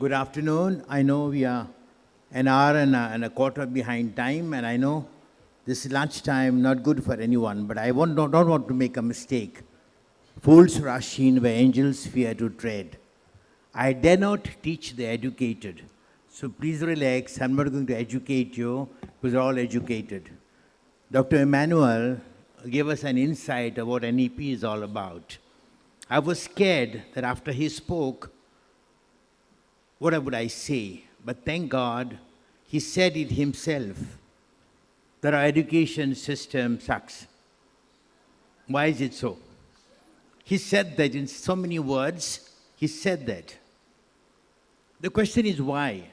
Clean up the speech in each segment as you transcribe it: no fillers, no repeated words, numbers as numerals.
Good afternoon. I know we are an hour and a quarter behind time, and I know this is lunchtime, not good for anyone, but I don't want to make a mistake. Fools rush in where angels fear to tread. I dare not teach the educated. So please relax. I'm not going to educate you because we're all educated. Dr. Emmanuel gave us an insight of what NEP is all about. I was scared that after he spoke, what would I say? But thank God, he said it himself, that our education system sucks. Why is it so? He said that in so many words, he said that. The question is why?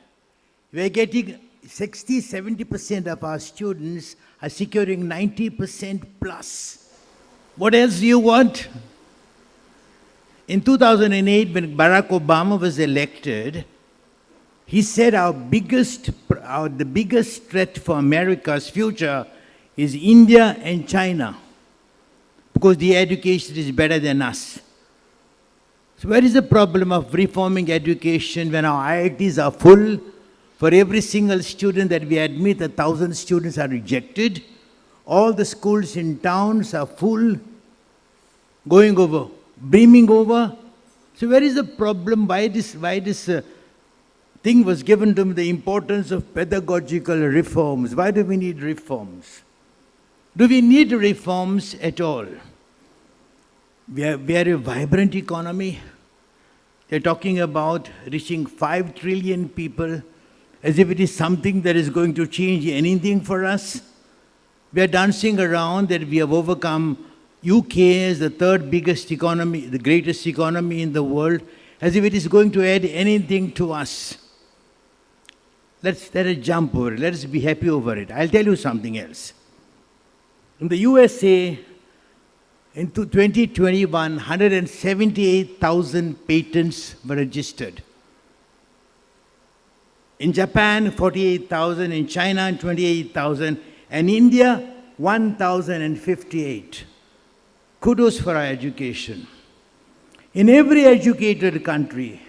We're getting 60-70% of our students are securing 90% plus. What else do you want? In 2008, when Barack Obama was elected, he said the biggest threat for America's future is India and China, because the education is better than us. So where is the problem of reforming education when our IITs are full? For every single student that we admit, 1,000 students are rejected. All the schools in towns are full, going over, brimming over. So where is the problem? Why this thing was given to me, the importance of pedagogical reforms? Why do we need reforms? Do we need reforms at all? We are a vibrant economy. They're talking about reaching 5 trillion people as if it is something that is going to change anything for us. We are dancing around that we have overcome UK as the third biggest economy, the greatest economy in the world, as if it is going to add anything to us. Let us jump over it. Let us be happy over it. I'll tell you something else. In the USA, in 2021, 178,000 patents were registered. In Japan, 48,000. In China, 28,000. And India, 1,058. Kudos for our education. In every educated country,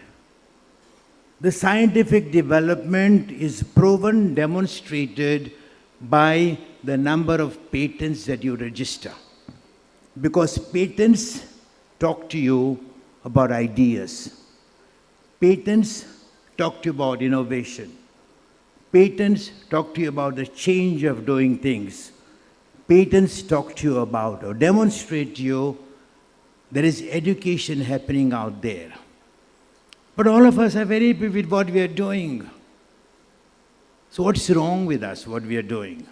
the scientific development is proven, demonstrated by the number of patents that you register. Because patents talk to you about ideas. Patents talk to you about innovation. Patents talk to you about the change of doing things. Patents talk to you about or demonstrate to you there is education happening out there. But all of us are very happy with what we are doing. So what's wrong with us, what we are doing?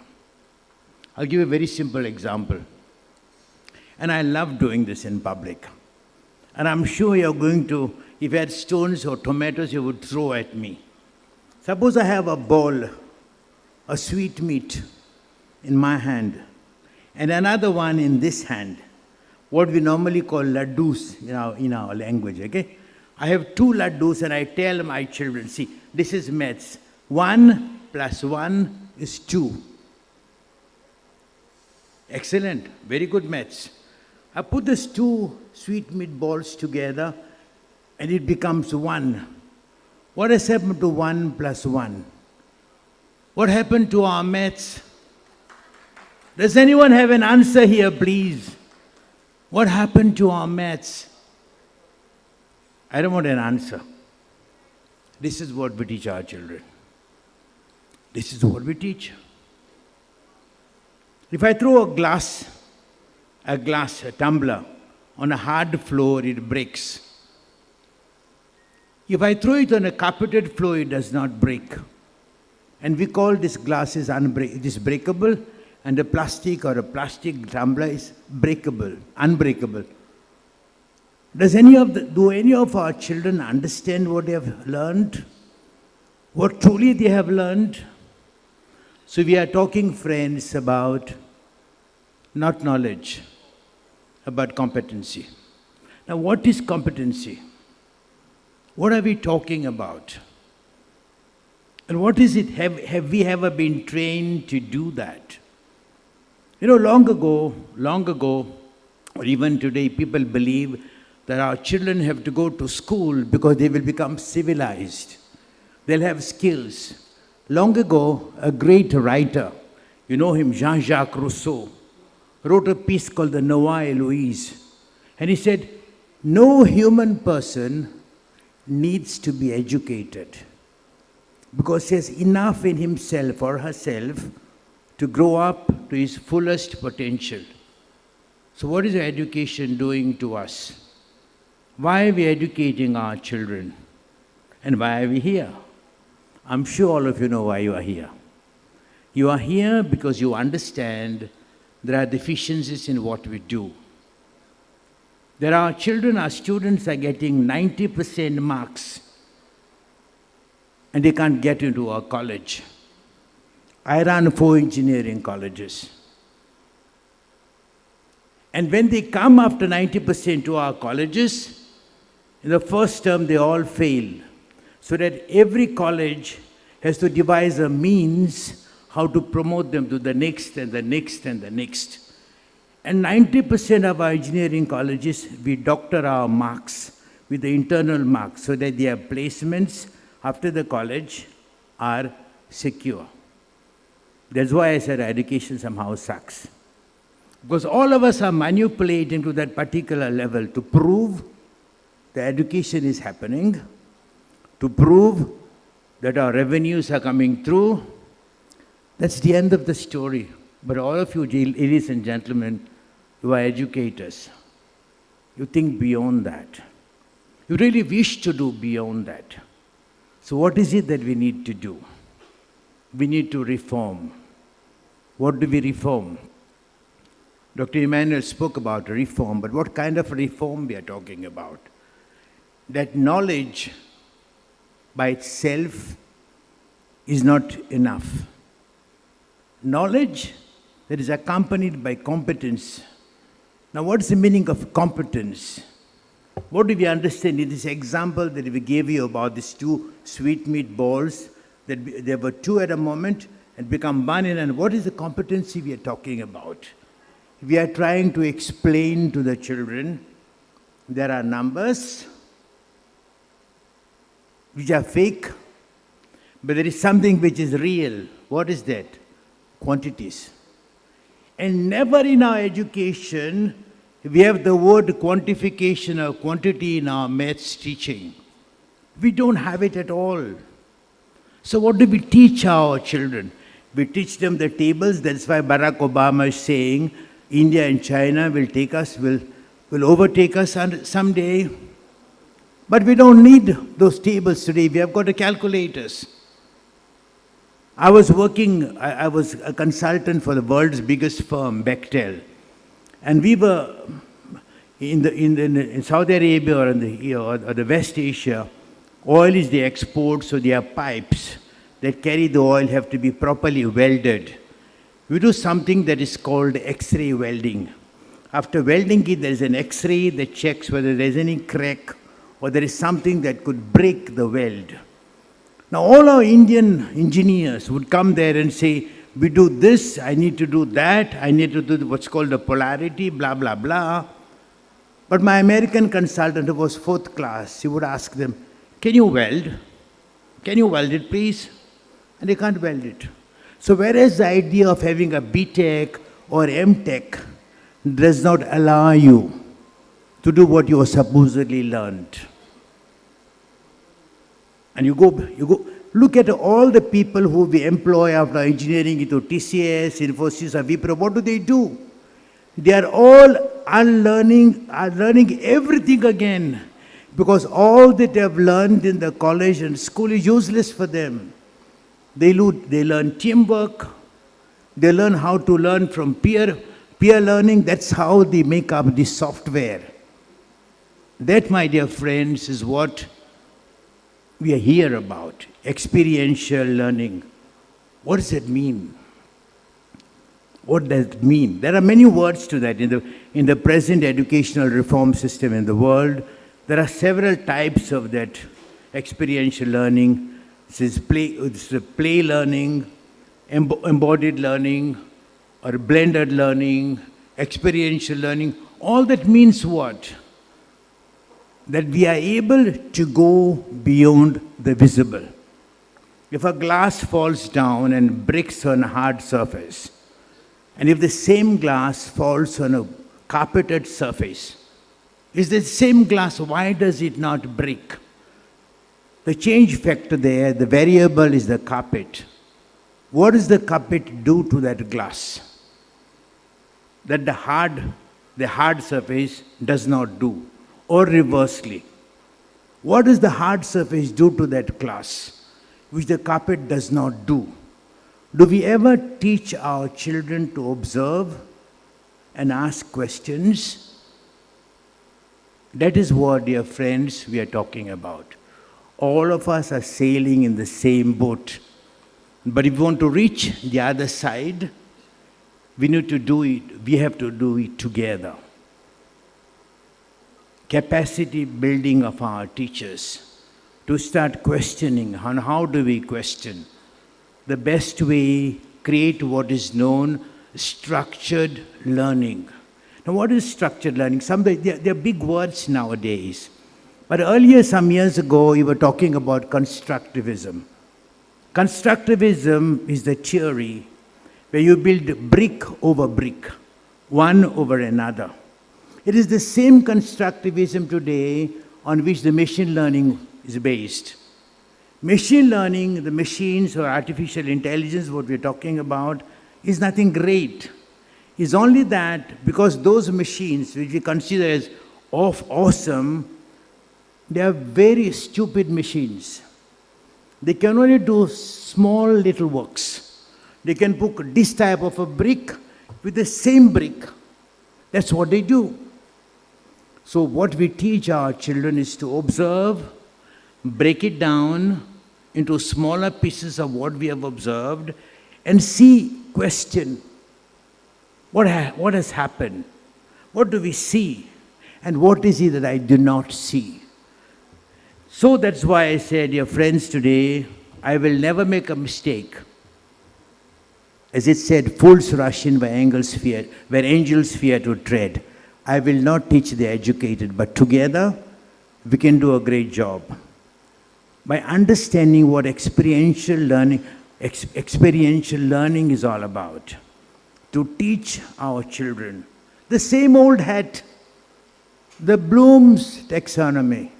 I'll give a very simple example. And I love doing this in public. And I'm sure you're going to, if you had stones or tomatoes, you would throw at me. Suppose I have a ball, a sweetmeat in my hand, and another one in this hand, what we normally call ladoos in our language, okay? I have 2 ladoos and I tell my children, see, this is maths. 1 plus 1 is 2. Excellent, very good maths. I put these 2 sweet meatballs together and it becomes 1. What has happened to 1 plus 1? What happened to our maths? Does anyone have an answer here, please? What happened to our maths? I don't want an answer. This is what we teach our children. This is what we teach. If I throw a tumbler, on a hard floor, it breaks. If I throw it on a carpeted floor, it does not break. And we call this glass it is breakable, and a plastic tumbler is unbreakable. Do any of our children understand what they have learned? What truly they have learned? So we are talking, friends, about not knowledge, about competency. Now, what is competency? What are we talking about? And what is it? Have we ever been trained to do that? Long ago, or even today, people believe that our children have to go to school because they will become civilized. They'll have skills. Long ago, a great writer, you know him, Jean-Jacques Rousseau, wrote a piece called the Noah Eloise. And he said, no human person needs to be educated because he has enough in himself or herself to grow up to his fullest potential. So what is education doing to us? Why are we educating our children? And why are we here? I'm sure all of you know why you are here. You are here because you understand there are deficiencies in what we do. There are children, our students are getting 90% marks and they can't get into our college. I run 4 engineering colleges. And when they come after 90% to our colleges, in the first term they all fail. So that every college has to devise a means how to promote them to the next and the next and the next. And 90% of our engineering colleges, we doctor our marks with the internal marks so that their placements after the college are secure. That's why I said education somehow sucks. Because all of us are manipulating to that particular level to prove the education is happening, to prove that our revenues are coming through. That's the end of the story. But all of you, ladies and gentlemen, you are educators. You think beyond that. You really wish to do beyond that. So what is it that we need to do? We need to reform. What do we reform? Dr. Emmanuel spoke about reform, but what kind of reform we are talking about? That knowledge by itself is not enough. Knowledge that is accompanied by competence. Now, what is the meaning of competence? What do we understand in this example that we gave you about these 2 sweetmeat balls, that there were 2 at a moment and become 1 and what is the competency we are talking about? We are trying to explain to the children there are numbers which are fake, but there is something which is real. What is that? Quantities. And never in our education we have the word quantification or quantity in our maths teaching. We don't have it at all. So what do we teach our children? We teach them the tables. That's why Barack Obama is saying India and China will overtake us someday. But we don't need those tables today. We have got the calculators. I was a consultant for the world's biggest firm, Bechtel. And we were in Saudi Arabia or the West Asia, oil is the export, so there are pipes that carry the oil have to be properly welded. We do something that is called X-ray welding. After welding it, there is an X-ray that checks whether there is any crack or there is something that could break the weld. Now, all our Indian engineers would come there and say, we do this, I need to do that, I need to do what's called the polarity, blah, blah, blah. But my American consultant, who was 4th class, he would ask them, can you weld? Can you weld it, please? And they can't weld it. So whereas the idea of having a B.Tech or M.Tech does not allow you to do what you supposedly learned. And you go, look at all the people who we employ after engineering into TCS, Infosys, or Wipro. What do? They are all learning everything again, because all that they have learned in the college and school is useless for them. They learn teamwork. They learn how to learn from peer learning. That's how they make up the software. That, my dear friends, is what we are here about. Experiential learning. What does it mean? What does it mean? There are many words to that. In the present educational reform system in the world, there are several types of that experiential learning. It's play learning, embodied learning, or blended learning, experiential learning. All that means what? That we are able to go beyond the visible. If a glass falls down and breaks on a hard surface, and if the same glass falls on a carpeted surface, is the same glass, why does it not break? The change factor there, the variable is the carpet. What does the carpet do to that glass that the hard surface does not do? Or reversely, what does the hard surface do to that glass which the carpet does not do? Do we ever teach our children to observe and ask questions? That is what, dear friends, we are talking about. All of us are sailing in the same boat. But if we want to reach the other side, we need to do it, we have to do it together. Capacity building of our teachers to start questioning on how do we question. The best way, create what is known structured learning. Now what is structured learning? They're big words nowadays. But earlier, some years ago, we were talking about constructivism. Constructivism is the theory where you build brick over brick, one over another. It is the same constructivism today on which the machine learning is based. Machine learning, the machines or artificial intelligence, what we're talking about, is nothing great. It's only that because those machines, which we consider as awesome, they are very stupid machines. They can only do small little works. They can put this type of a brick with the same brick. That's what they do. So what we teach our children is to observe, break it down into smaller pieces of what we have observed, and see, question, what has happened? What do we see? And what is it that I do not see? So that's why I said, dear friends, today, I will never make a mistake. As it said, fools rush in where angels fear to tread. I will not teach the educated, but together we can do a great job. By understanding what experiential learning is all about, to teach our children the same old hat, the Bloom's taxonomy.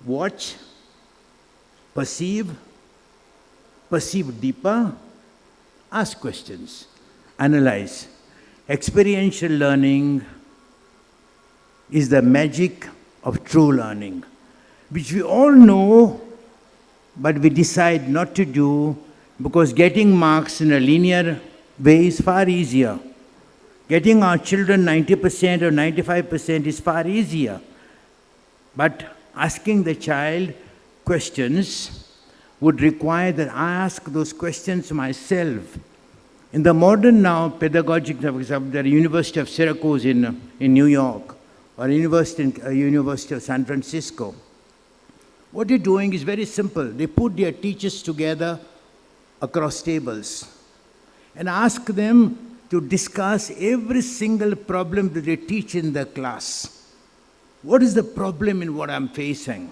Watch, perceive deeper, ask questions, analyze. Experiential learning is the magic of true learning, which we all know, but we decide not to do because getting marks in a linear way is far easier. Getting our children 90% or 95% is far easier. But asking the child questions would require that I ask those questions myself. In the modern now pedagogic, for example, the University of Syracuse in New York, or University of San Francisco, what they're doing is very simple. They put their teachers together across tables and ask them to discuss every single problem that they teach in the class. What is the problem in what I'm facing?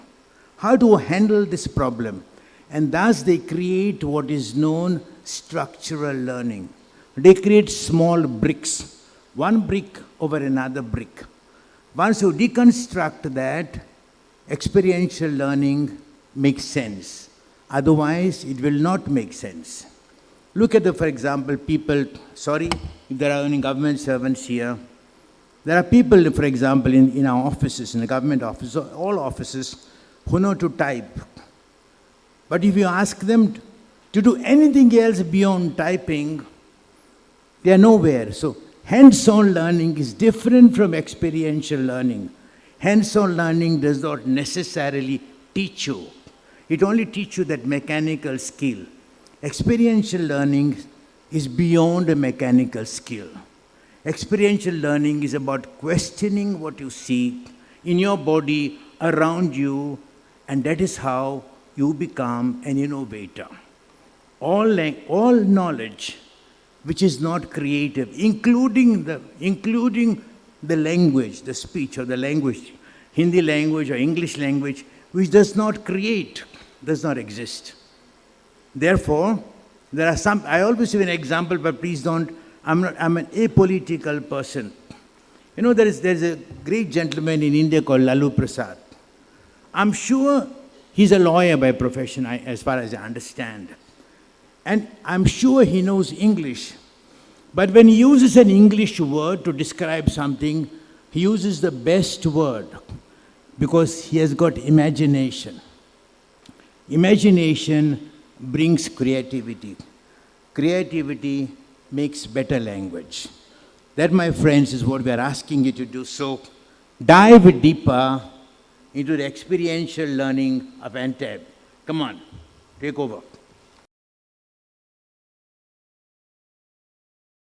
How do I handle this problem? And thus they create what is known structural learning. They create small bricks, one brick over another brick. Once you deconstruct that, experiential learning makes sense. Otherwise, it will not make sense. Look at for example, people, sorry if there are any government servants here. There are people, for example, in our offices, in the government offices, all offices, who know to type. But if you ask them to do anything else beyond typing, they are nowhere. So hands-on learning is different from experiential learning. Hands-on learning does not necessarily teach you. It only teaches you that mechanical skill. Experiential learning is beyond a mechanical skill. Experiential learning is about questioning what you see in your body, around you, and that is how you become an innovator. All knowledge which is not creative, including the language, the speech or the language, Hindi language or English language, which does not create, does not exist. Therefore, there are some, I always give an example, but please don't, I'm an apolitical person. You know, there's a great gentleman in India called Lalu Prasad. I'm sure he's a lawyer by profession, as far as I understand. And I'm sure he knows English. But when he uses an English word to describe something, he uses the best word because he has got imagination. Imagination brings creativity. Creativity makes better language. That, my friends, is what we are asking you to do. So, dive deeper into the experiential learning of NTEB. Come on, take over.